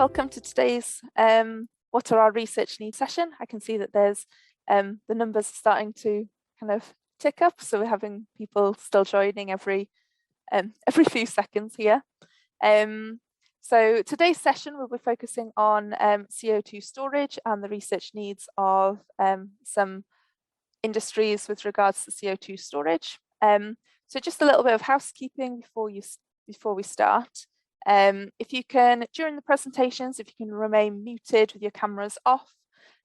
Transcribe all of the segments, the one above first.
welcome to today's What Are Our Research Needs session. I can see that there's the numbers starting to kind of tick up, so we're having people still joining every few seconds here. So today's session will be focusing on CO2 storage and the research needs of some industries with regards to CO2 storage. So just a little bit of housekeeping before we start. If you can, during the presentations, if you can remain muted with your cameras off,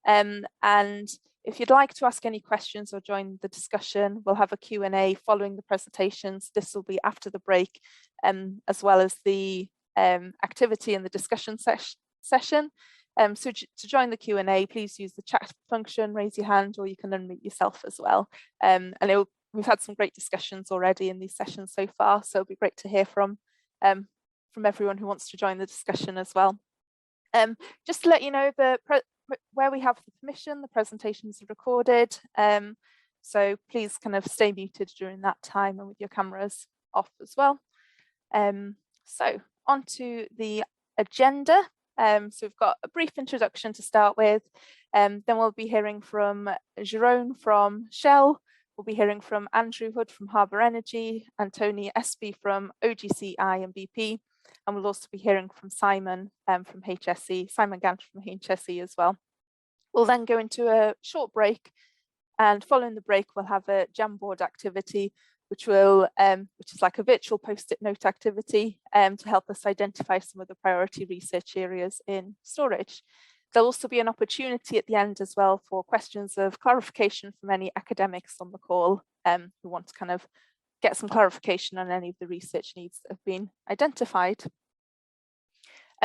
and if you'd like to ask any questions or join the discussion, we'll have a Q&A following the presentations. This will be after the break, as well as the activity and the discussion session. So to join the Q&A, please use the chat function, raise your hand, or you can unmute yourself as well. And we've had some great discussions already in these sessions so far, so it'll be great to hear from everyone who wants to join the discussion as well. Just to let you know, where we have the permission, the presentations are recorded, so please kind of stay muted during that time and with your cameras off as well. So on to the agenda. So we've got a brief introduction to start with, then we'll be hearing from Jerome from Shell. We'll be hearing from Andrew Hood from Harbour Energy and Tony Espy from OGCI and BP. And we'll also be hearing from Simon from HSE, Simon Gantt from HSE as well. We'll then go into a short break, and following the break, we'll have a Jamboard activity, which is like a virtual post-it note activity to help us identify some of the priority research areas in storage. There'll also be an opportunity at the end as well for questions of clarification from any academics on the call who want to kind of get some clarification on any of the research needs that have been identified.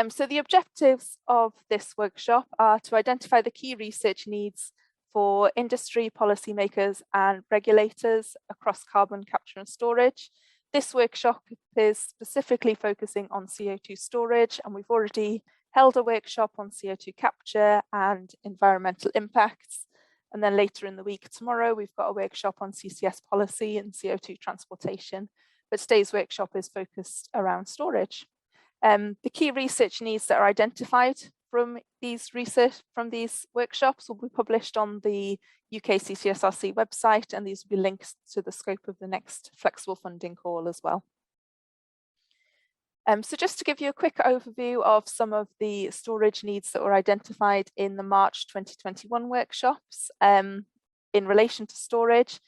So the objectives of this workshop are to identify the key research needs for industry, policymakers and regulators across carbon capture and storage. This workshop is specifically focusing on CO2 storage, and we've already held a workshop on CO2 capture and environmental impacts. And then later in the week, tomorrow, we've got a workshop on CCS policy and CO2 transportation. But today's workshop is focused around storage. The key research needs that are identified from these workshops will be published on the UKCCSRC website, and these will be links to the scope of the next flexible funding call as well. So just to give you a quick overview of some of the storage needs that were identified in the March 2021 workshops in relation to storage,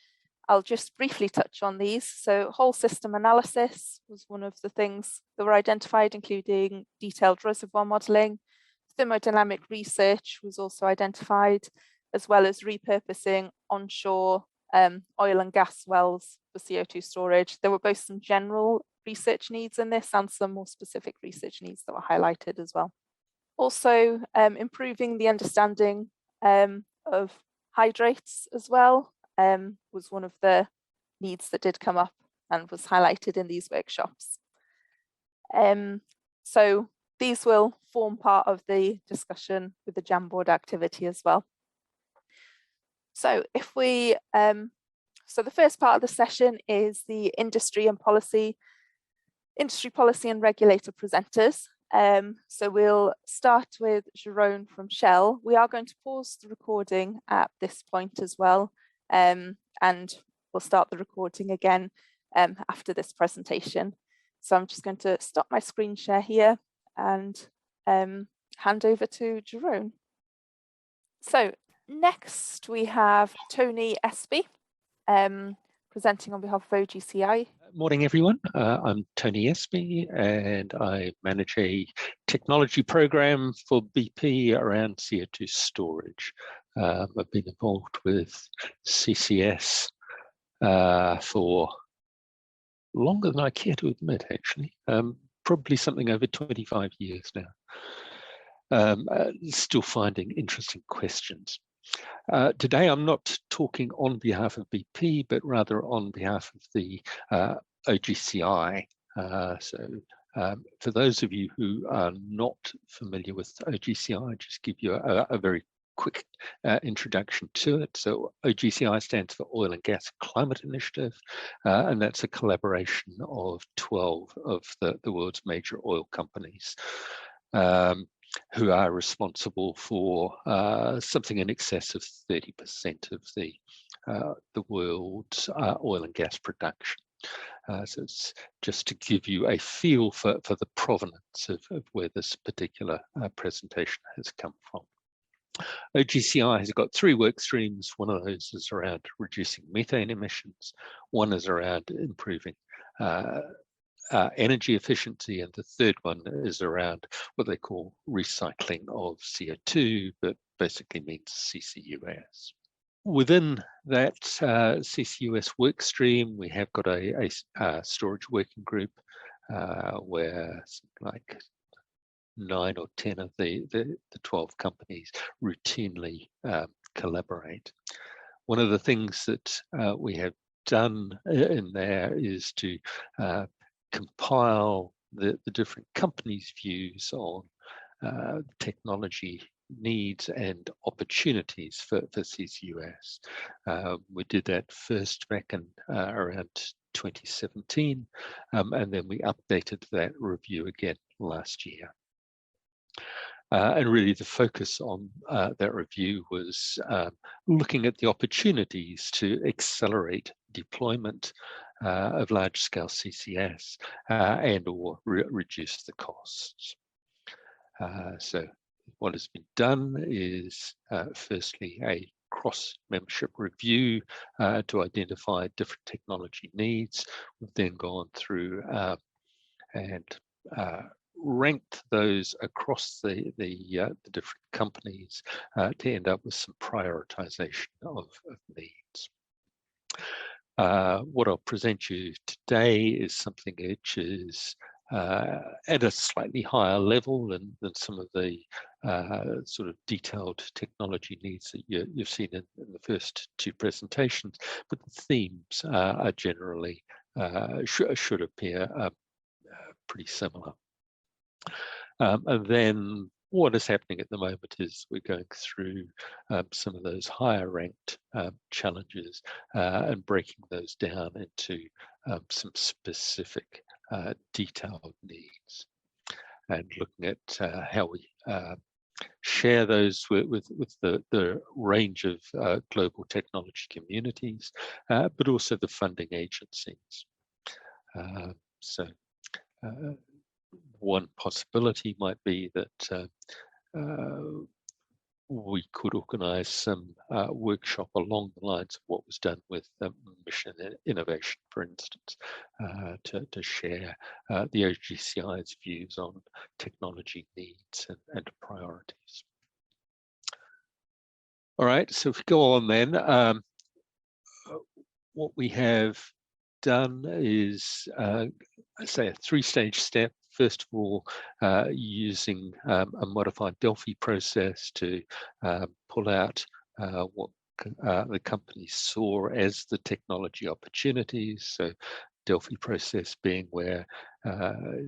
I'll just briefly touch on these. So whole system analysis was one of the things that were identified, including detailed reservoir modelling. Thermodynamic research was also identified, as well as repurposing onshore oil and gas wells for CO2 storage. There were both some general research needs in this and some more specific research needs that were highlighted as well. Also, improving the understanding of hydrates as well was one of the needs that did come up and was highlighted in these workshops. So these will form part of the discussion with the Jamboard activity as well. So if we, so the first part of the session is the industry policy and regulator presenters. So we'll start with Jerome from Shell. We are going to pause the recording at this point as well, and we'll start the recording again after this presentation. So I'm just going to stop my screen share here and hand over to Jerome. So next we have Tony Espy presenting on behalf of OGCI. Morning, everyone. I'm Tony Espy, and I manage a technology program for BP around CO2 storage. I've been involved with CCS for longer than I care to admit, actually. Probably something over 25 years now. Still finding interesting questions. Today, I'm not talking on behalf of BP, but rather on behalf of the OGCI. For those of you who are not familiar with OGCI, I'll just give you a very quick introduction to it. So OGCI stands for Oil and Gas Climate Initiative, and that's a collaboration of 12 of the world's major oil companies. who are responsible for something in excess of 30% of the world's oil and gas production. So it's just to give you a feel for the provenance of where this particular presentation has come from. OGCI has got 3 work streams. One of those is around reducing methane emissions. One is around improving energy efficiency, and the third one is around what they call recycling of CO2, but basically means CCUS. Within that CCUS work stream, we have got a storage working group where something like 9 or 10 of the 12 companies routinely collaborate. One of the things that we have done in there is to compile the different companies' views on technology needs and opportunities for CCUS. We did that first back in around 2017, and then we updated that review again last year. And really the focus on that review was looking at the opportunities to accelerate deployment of large-scale CCS and or reduce the costs. So what has been done is firstly a cross-membership review to identify different technology needs. We've then gone through and ranked those across the different companies to end up with some prioritization of needs. What I'll present you today is something which is at a slightly higher level than some of the sort of detailed technology needs that you've seen in the first 2 presentations, but the themes are generally should appear pretty similar. And then what is happening at the moment is we're going through some of those higher ranked challenges and breaking those down into some specific detailed needs, and looking at how we share those with the range of global technology communities, but also the funding agencies. So one possibility might be that we could organize some workshop along the lines of what was done with mission innovation, for instance, to share the OGCI's views on technology needs and priorities. All right, so if we go on then, what we have done is, say, a 3-stage step. First of all, using a modified Delphi process to pull out what the company saw as the technology opportunities. So Delphi process being where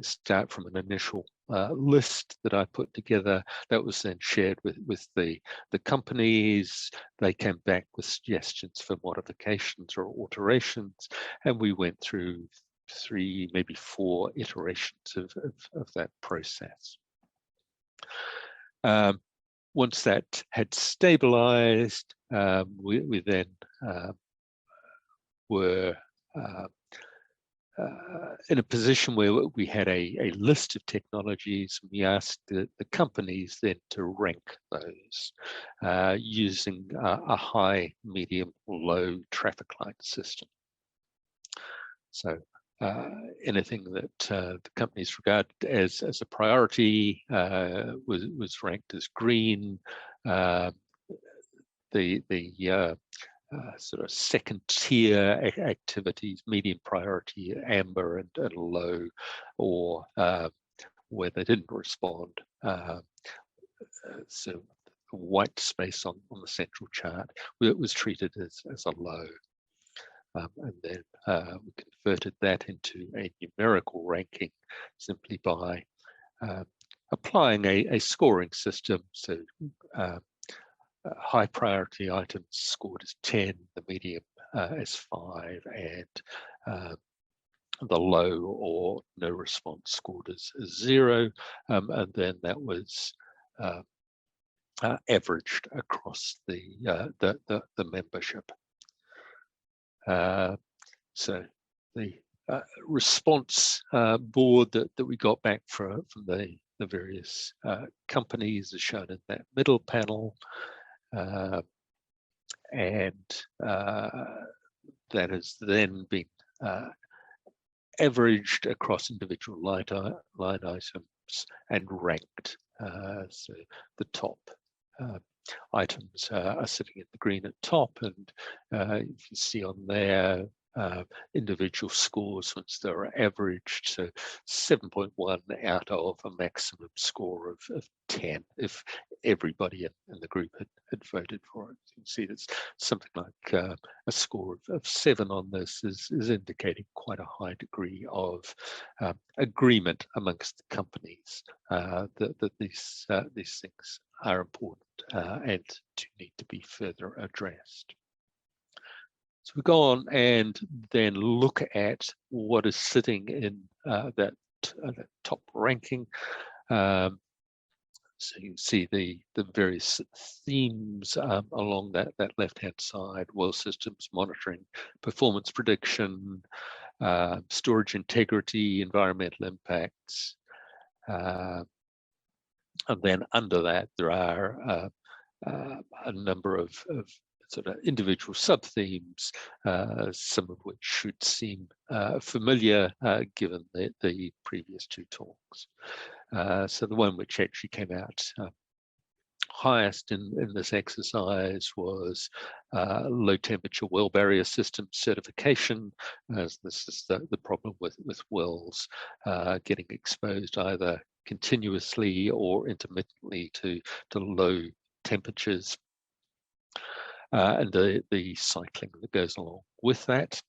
start from an initial list that I put together that was then shared with the companies. They came back with suggestions for modifications or alterations, and we went through 3, maybe 4 iterations of that process. Once that had stabilized, we then were in a position where we had a list of technologies. We asked the companies then to rank those using a high, medium, low traffic light system. So anything that the companies regard as a priority was ranked as green. The sort of second tier activities, medium priority, amber, and low, or where they didn't respond. So white space on the central chart, it was treated as a low. And then we converted that into a numerical ranking simply by applying a scoring system. So high priority items scored as 10, the medium as 5, and the low or no response scored as 0. And then that was averaged across the membership. So the response board that we got back from the various companies is shown in that middle panel, and that has then been averaged across individual line items and ranked. So the top items are sitting in the green at top, and you can see on there individual scores once they were averaged. So 7.1 out of a maximum score of 10 if everybody in the group had voted for it. You can see that's something like a score of 7 on this is indicating quite a high degree of agreement amongst the companies that these things are important and do need to be further addressed. So we go on and then look at what is sitting in that top ranking. So you can see the various themes along that left-hand side: well systems monitoring, performance prediction, storage integrity, environmental impacts. And then under that, there are a number of sort of individual sub-themes, some of which should seem familiar given the previous 2 talks. So the one which actually came out highest in this exercise was low temperature well barrier system certification, as this is the problem with wells getting exposed either continuously or intermittently to low temperatures, and the cycling that goes along with that.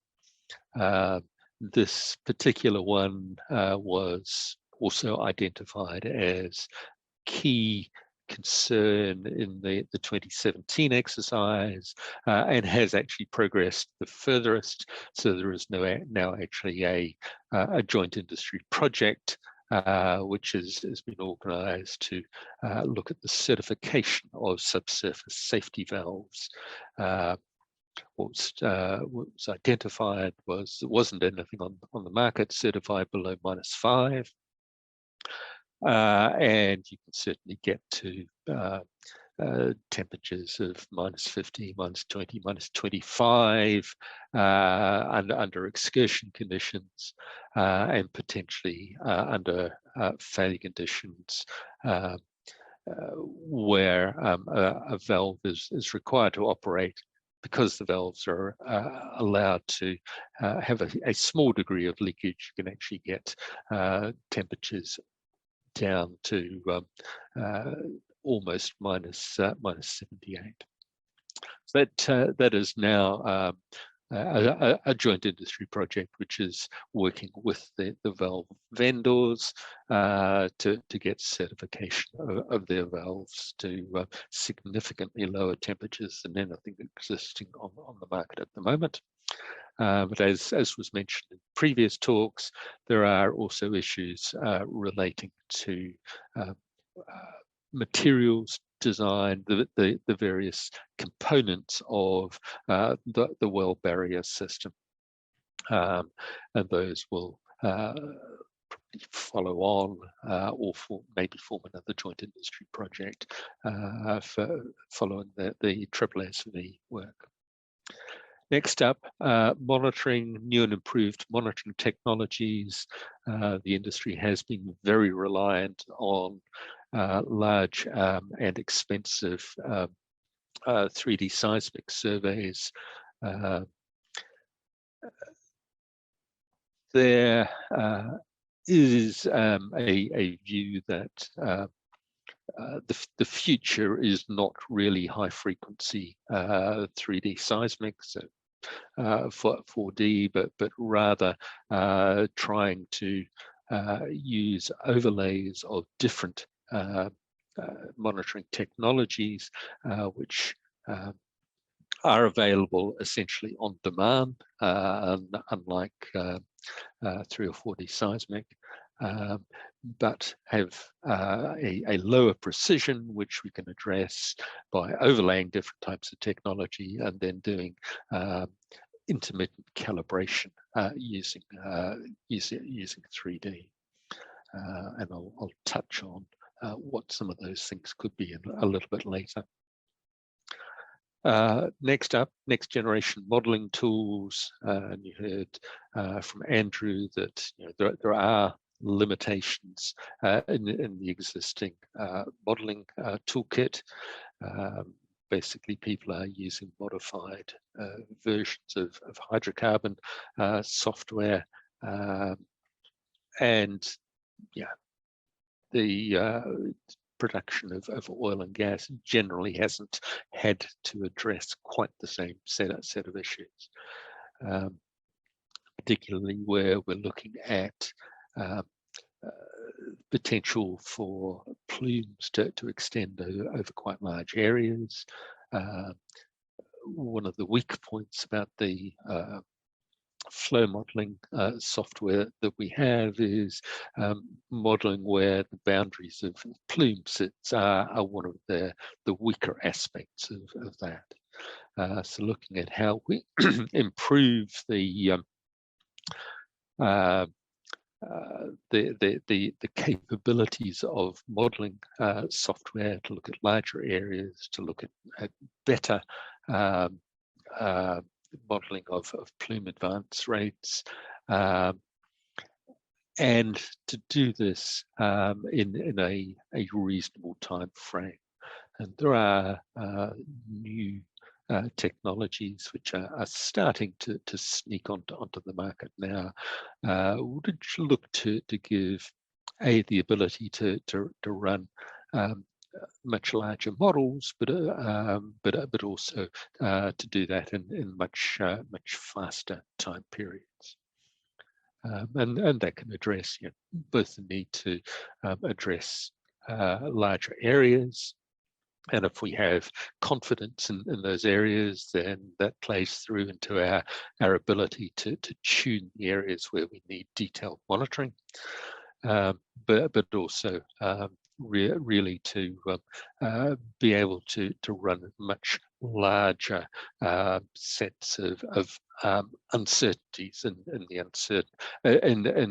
This particular one was also identified as key concern in the 2017 exercise, and has actually progressed the furthest. So there is now actually a joint industry project which has been organised to look at the certification of subsurface safety valves. What was identified was there wasn't anything on the market certified below -5. And you can certainly get to temperatures of -50, -20, -25 under excursion conditions, and potentially under failure conditions where a valve is required to operate. Because the valves are allowed to have a small degree of leakage, you can actually get temperatures down to almost -78. So that is now a joint industry project which is working with the valve vendors to get certification of their valves to significantly lower temperatures than anything existing on the market at the moment. But as was mentioned in previous talks, there are also issues relating to materials design, the various components of the well barrier system, and those will probably follow on or maybe form another joint industry project for following the AASV work. Next up, monitoring, new and improved monitoring technologies. The industry has been very reliant on large and expensive 3D seismic surveys. There is a view that the future is not really high frequency 3D seismic, so for 4D, but rather trying to use overlays of different monitoring technologies which are available essentially on demand, unlike 3 or 4D seismic. but have a lower precision, which we can address by overlaying different types of technology and then doing intermittent calibration using 3D. And I'll touch on what some of those things could be a little bit later. Next up, next generation modeling tools. And you heard from Andrew that there are limitations in the existing modeling toolkit. Basically, people are using modified versions of hydrocarbon software, and the production of oil and gas generally hasn't had to address quite the same set of issues, particularly where we're looking at potential for plumes to extend over quite large areas. One of the weak points about the flow modeling software that we have is modeling where the boundaries of plume sits are one of the weaker aspects of that. So looking at how we improve the capabilities of modeling software to look at larger areas, to look at better modeling of plume advance rates, and to do this in a reasonable time frame. And there are new technologies which are starting to sneak onto the market now, which look to give the ability to run much larger models, but also to do that in much faster time periods, and that can address both the need to address larger areas. And if we have confidence in those areas, then that plays through into our ability to tune the areas where we need detailed monitoring, but also really to be able to run much larger sets of uncertainties in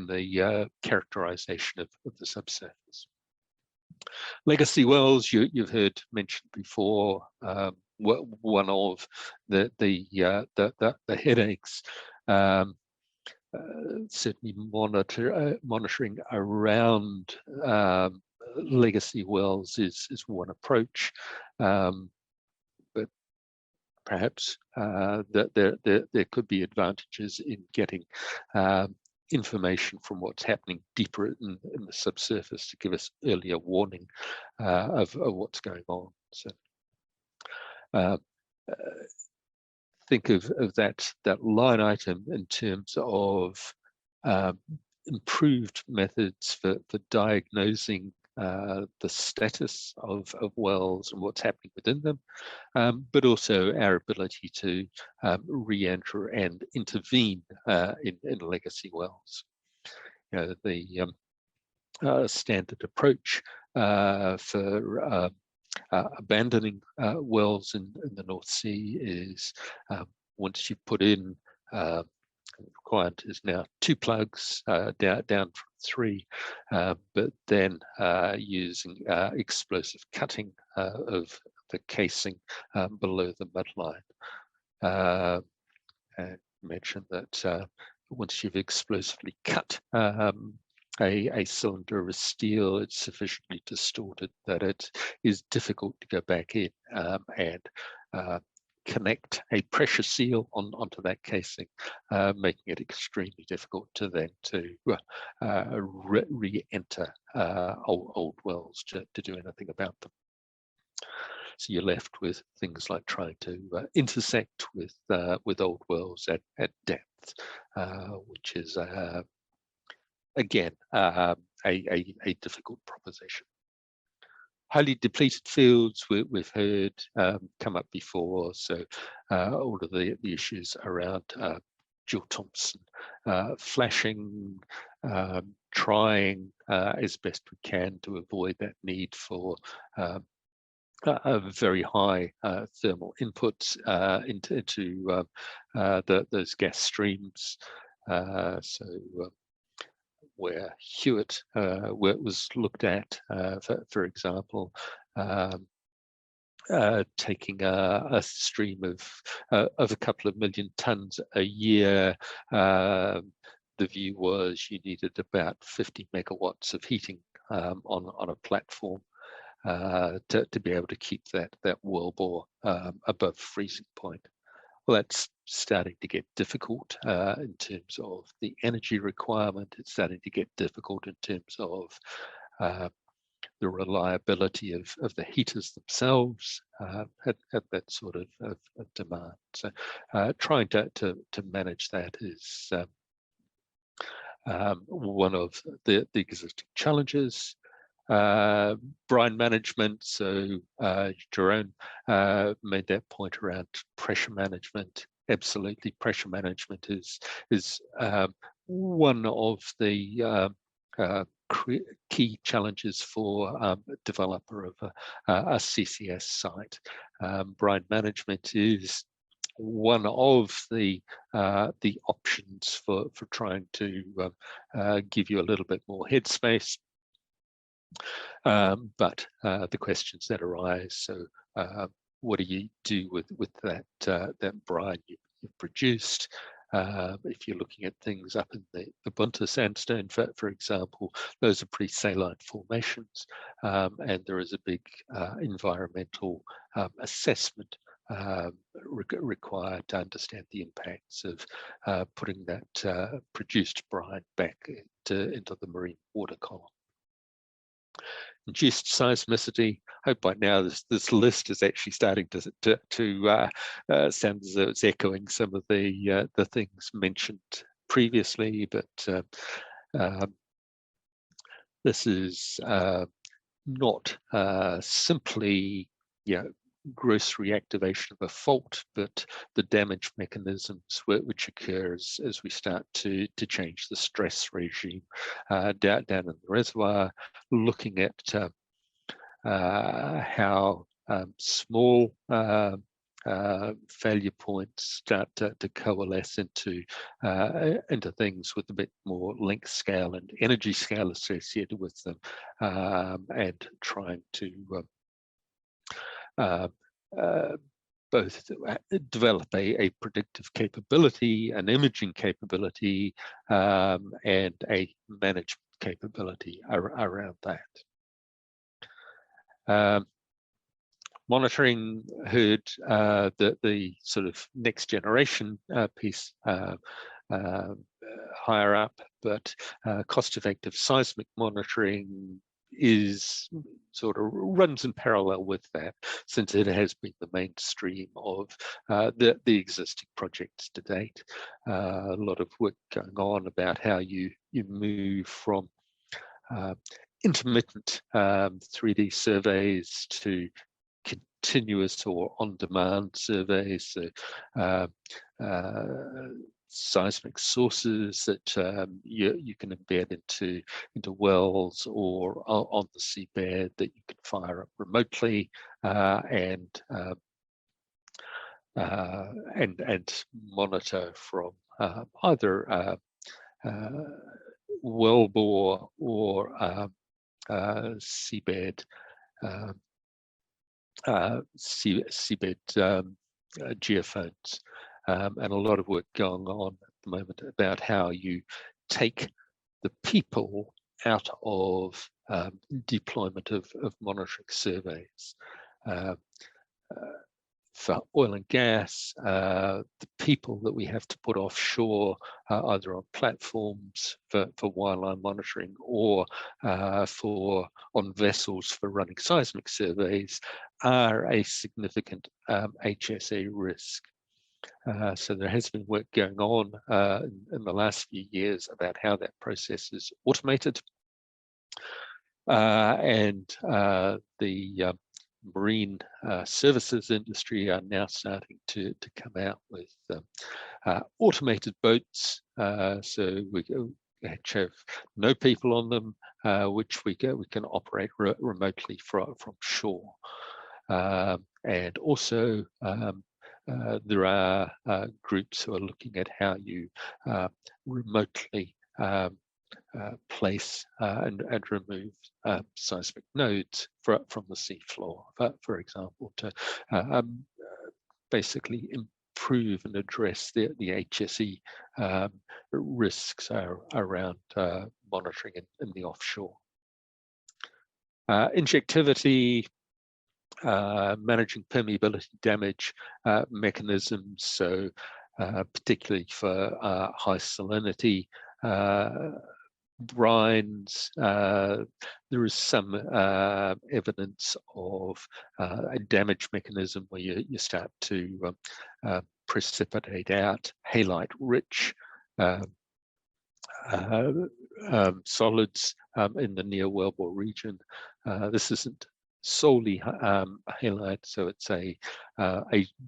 the characterization of the subsurface. Legacy wells, you've heard mentioned before. One of the headaches, certainly monitoring around legacy wells is one approach, but perhaps that there could be advantages in getting information from what's happening deeper in the subsurface to give us earlier warning of what's going on. So think of that line item in terms of improved methods for diagnosing the status of wells and what's happening within them, but also our ability to re-enter and intervene in legacy wells. The standard approach for abandoning wells in the North Sea is once you put in required is now 2 plugs, down from 3, but then using explosive cutting of the casing below the mudline. And mention that once you've explosively cut a cylinder of steel, it's sufficiently distorted that it is difficult to go back in and connect a pressure seal onto that casing, making it extremely difficult to then re-enter old wells to do anything about them. So you're left with things like trying to intersect with old wells at depth, which is again a difficult proposition. Highly depleted fields we've heard come up before, so all of the issues around Joule Thompson, flashing, trying as best we can to avoid that need for very high thermal inputs into those gas streams. Where Hewitt was looked at, for example, taking a stream of a couple of million tons a year. The view was you needed about 50 megawatts of heating on a platform to be able to keep that wellbore above freezing point. Well, that's starting to get difficult in terms of the energy requirement. It's starting to get difficult in terms of the reliability of the heaters themselves at that sort of demand. So trying to manage that is one of the existing challenges. Brine management, so Jerome made that point around pressure management. Absolutely, pressure management is one of the key challenges for a developer of a CCS site. Brine management is one of the options for trying to give you a little bit more headspace. But the questions that arise, so what do you do with that brine you've produced? If you're looking at things up in the Bunter sandstone, for example, those are pretty saline formations, and there is a big environmental assessment required to understand the impacts of putting that produced brine back into the marine water column. Induced seismicity. I hope by now this list is actually starting to sound as though it's echoing some of the things mentioned previously, but this is not simply gross reactivation of a fault, but the damage mechanisms which occur as we start to change the stress regime down in the reservoir, looking at how small failure points start to coalesce into things with a bit more length scale and energy scale associated with them, and trying to both develop a predictive capability, an imaging capability, and a management capability around that. Monitoring, heard the sort of next generation piece higher up, but cost-effective seismic monitoring is sort of runs in parallel with that, since it has been the mainstream of the existing projects to date. A lot of work going on about how you move from intermittent 3D surveys to continuous or on-demand surveys, so seismic sources that you can embed into wells or on the seabed that you can fire up remotely, and monitor from either wellbore or seabed geophones, and a lot of work going on at the moment about how you take the people out of deployment of monitoring surveys. For oil and gas, the people that we have to put offshore, either on platforms for wireline monitoring or on vessels for running seismic surveys, are a significant HSE risk. So there has been work going on in the last few years about how that process is automated, and the marine services industry are now starting to come out with automated boats, so we have no people on them, which we can operate remotely from shore. And also there are groups who are looking at how you remotely place and remove seismic nodes from the seafloor, for example, to basically improve and address the HSE risks around monitoring in the offshore. Injectivity, managing permeability damage mechanisms, so particularly for high salinity brines, there is some evidence of a damage mechanism where you start to precipitate out halite-rich solids in the near wellbore region. This isn't solely halite, so it's a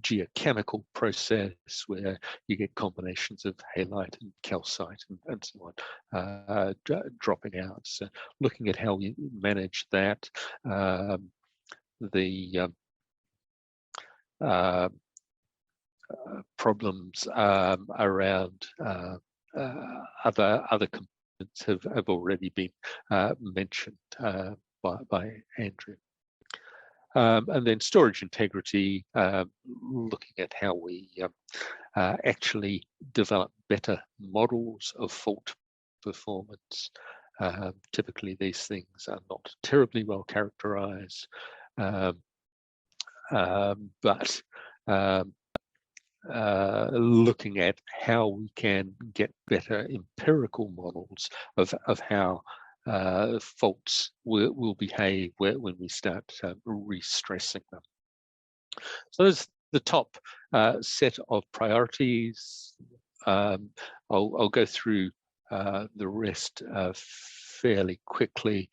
geochemical process where you get combinations of halite and calcite and so on dropping out. So looking at how we manage that, the problems around other components have already been mentioned by Andrew. And then storage integrity, looking at how we actually develop better models of fault performance. Typically, these things are not terribly well characterized, but looking at how we can get better empirical models of how faults will behave when we start re-stressing them. So there's the top set of priorities. I'll go through the rest fairly quickly.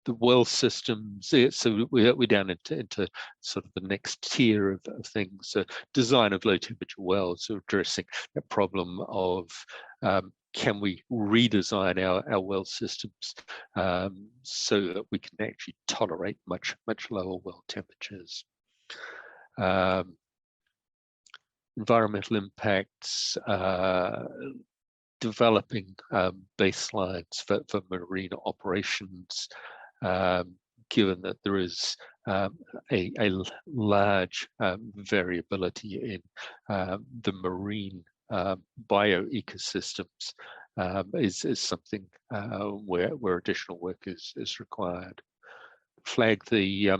The well systems, so we're down into sort of the next tier of things. So design of low temperature wells, so addressing that problem of can we redesign our well systems so that we can actually tolerate much lower well temperatures. Environmental impacts, developing baselines for marine operations, given that there is a large variability in the marine bioecosystems, is something where additional work is required. Flag the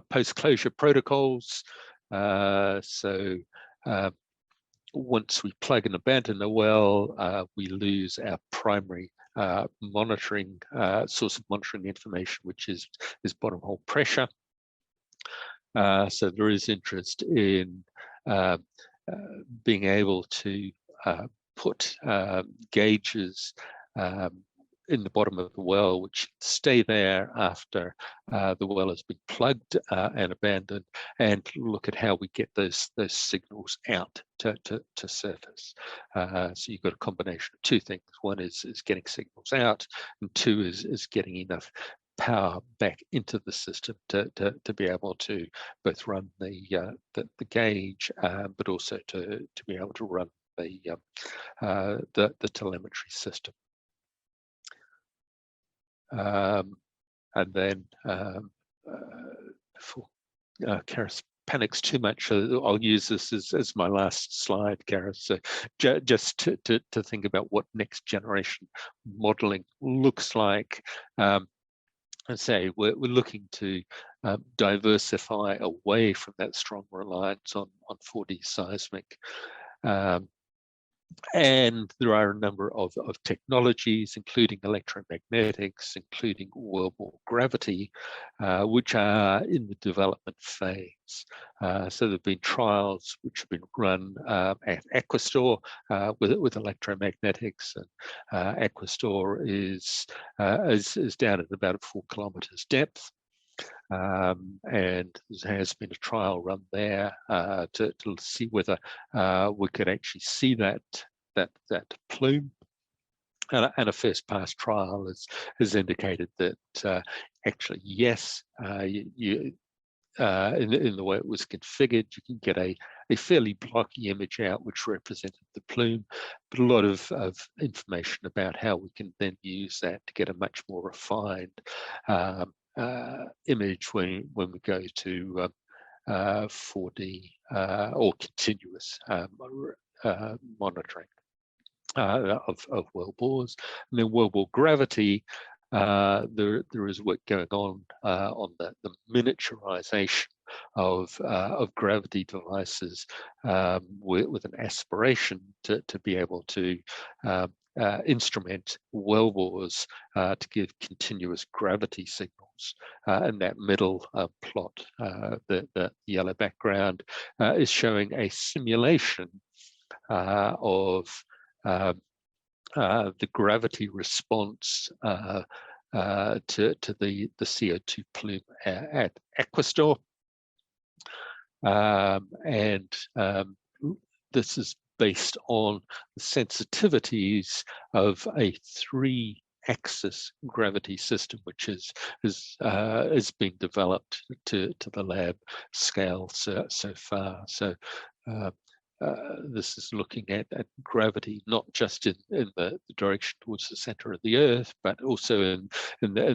post-closure protocols. So once we plug and abandon a well, we lose our primary monitoring source of monitoring information, which is bottom hole pressure. So there is interest in being able to put gauges in the bottom of the well, which stay there after the well has been plugged and abandoned, and look at how we get those signals out to surface. So you've got a combination of two things. One is getting signals out, and two is getting enough power back into the system to be able to both run the gauge, but also to be able to run the telemetry system. And then before Karis panics too much, I'll use this as my last slide, Karis. So just to think about what next generation modeling looks like. And say we're looking to diversify away from that strong reliance on 4D seismic. And there are a number of technologies, including electromagnetics, including wellbore gravity, which are in the development phase. So there have been trials which have been run at Equistor with electromagnetics, and Equistor is down at about 4 kilometers depth. and there has been a trial run there to see whether we could actually see that plume. And a first pass trial has indicated that actually, yes, in the way it was configured, you can get a fairly blocky image out which represented the plume, but a lot of information about how we can then use that to get a much more refined image when we go to 4D or continuous monitoring of well bores. And then well bore gravity, there is work going on the miniaturization of gravity devices with an aspiration to be able to instrument well bores to give continuous gravity signals. And that middle plot, the yellow background, is showing a simulation of the gravity response to the CO2 plume at Equistor. This is based on the sensitivities of a 3-axis gravity system, which is being developed to the lab scale so far. So this is looking at gravity not just in the direction towards the center of the Earth, but also in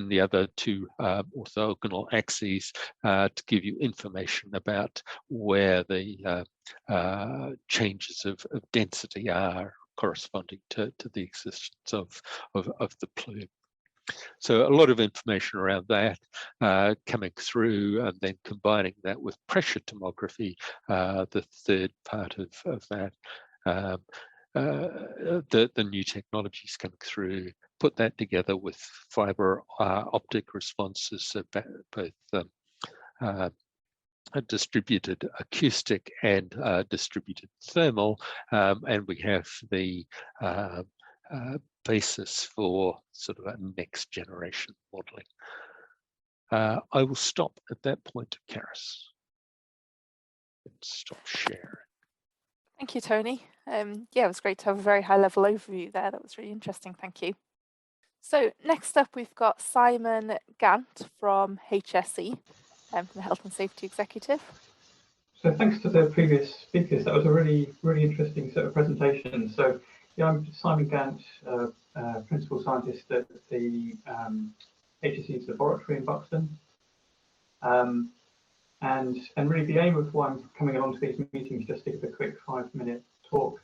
the other 2 orthogonal axes to give you information about where the changes of density are corresponding to the existence of the plume. So a lot of information around that coming through, and then combining that with pressure tomography, the third part of that. The new technologies coming through, put that together with fiber optic responses, so both distributed acoustic and distributed thermal, and we have the basis for sort of a next generation modeling. I will stop at that point, Karis. Stop sharing. Thank you, Tony. Yeah, it was great to have a very high level overview there. That was really interesting. Thank you. So next up, we've got Simon Gantt from HSE, from the Health and Safety Executive. So thanks to the previous speakers. That was a really interesting set of presentations. So yeah, I'm Simon Gantt, Principal Scientist at the HSE's laboratory in Buxton. And really the aim of why I'm coming along to these meetings, just to give a quick 5-minute talk,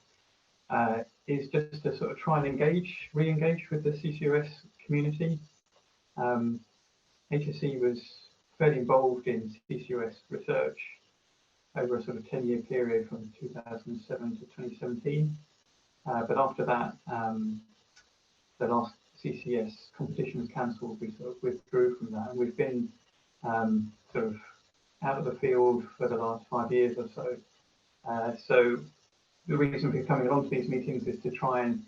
is just to sort of try and re-engage with the CCUS community. HSE was fairly involved in CCUS research over a sort of 10-year period from 2007 to 2017. But after that, the last CCS competition was cancelled. We sort of withdrew from that, and we've been sort of out of the field for the last 5 years or so. So the reason for coming along to these meetings is to try and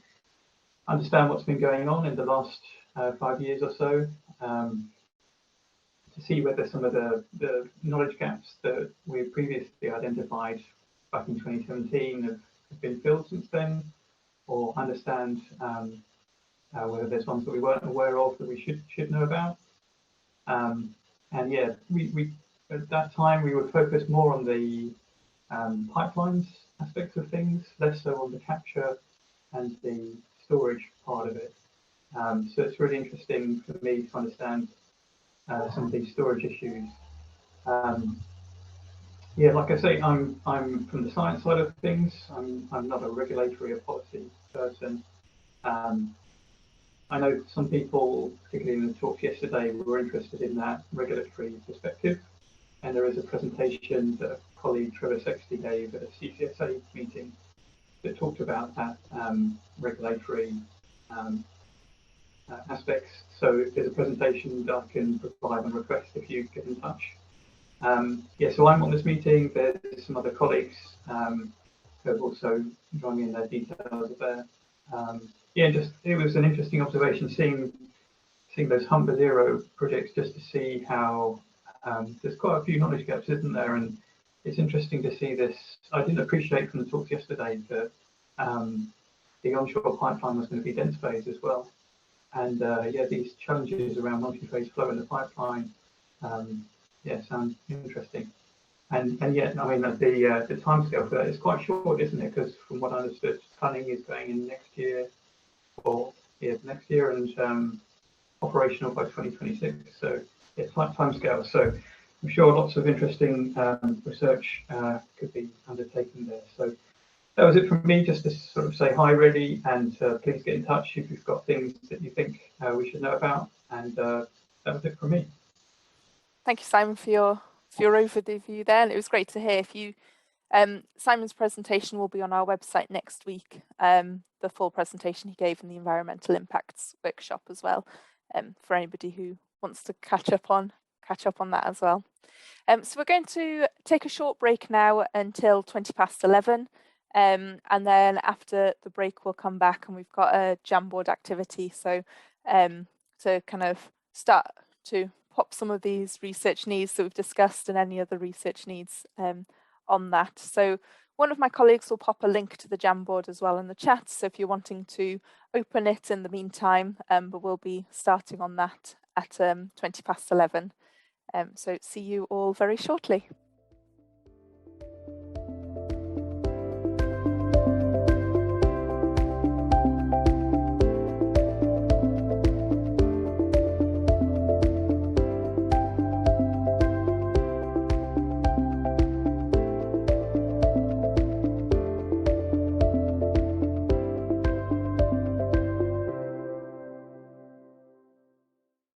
understand what's been going on in the last 5 years or so, to see whether some of the knowledge gaps that we previously identified back in 2017 have been filled since then, or understand whether there's ones that we weren't aware of that we should know about. And yeah, we at that time we would focus more on the pipelines aspects of things, less so on the capture and the storage part of it. So it's really interesting for me to understand some of these storage issues. Yeah, like I say, I'm from the science side of things. I'm not a regulatory or policy person. I know some people, particularly in the talks yesterday, were interested in that regulatory perspective. And there is a presentation that a colleague, Trevor Sexty, gave at a CCSA meeting that talked about that regulatory aspects. So there's a presentation that I can provide and request if you get in touch. Yeah, so I'm on this meeting. There's some other colleagues who have also joined me in their details there. Yeah, it was an interesting observation seeing those Humber Zero projects, just to see how There's quite a few knowledge gaps, isn't there? And it's interesting to see this. I didn't appreciate from the talks yesterday that the onshore pipeline was going to be dense phase as well. And yeah, these challenges around multi-phase flow in the pipeline, yeah, sound interesting. And yet, I mean, the timescale for that is quite short, isn't it? Because from what I understood, planning is going in next year, or yeah, next year, and operational by 2026. So it's tight timescale. So I'm sure lots of interesting research could be undertaken there. So that was it from me, just to sort of say hi, really, and please get in touch if you've got things that you think we should know about. And that was it from me. Thank you, Simon, for your overview there. And it was great to hear. If you Simon's presentation will be on our website next week. The full presentation he gave in the environmental impacts workshop as well, for anybody who wants to catch up on that as well. So we're going to take a short break now until 11:20. And then after the break, we'll come back and we've got a Jamboard activity. So to kind of start to pop some of these research needs that we've discussed and any other research needs on that. So one of my colleagues will pop a link to the Jamboard as well in the chat. So if you're wanting to open it in the meantime, but we'll be starting on that at 11:20. So see you all very shortly.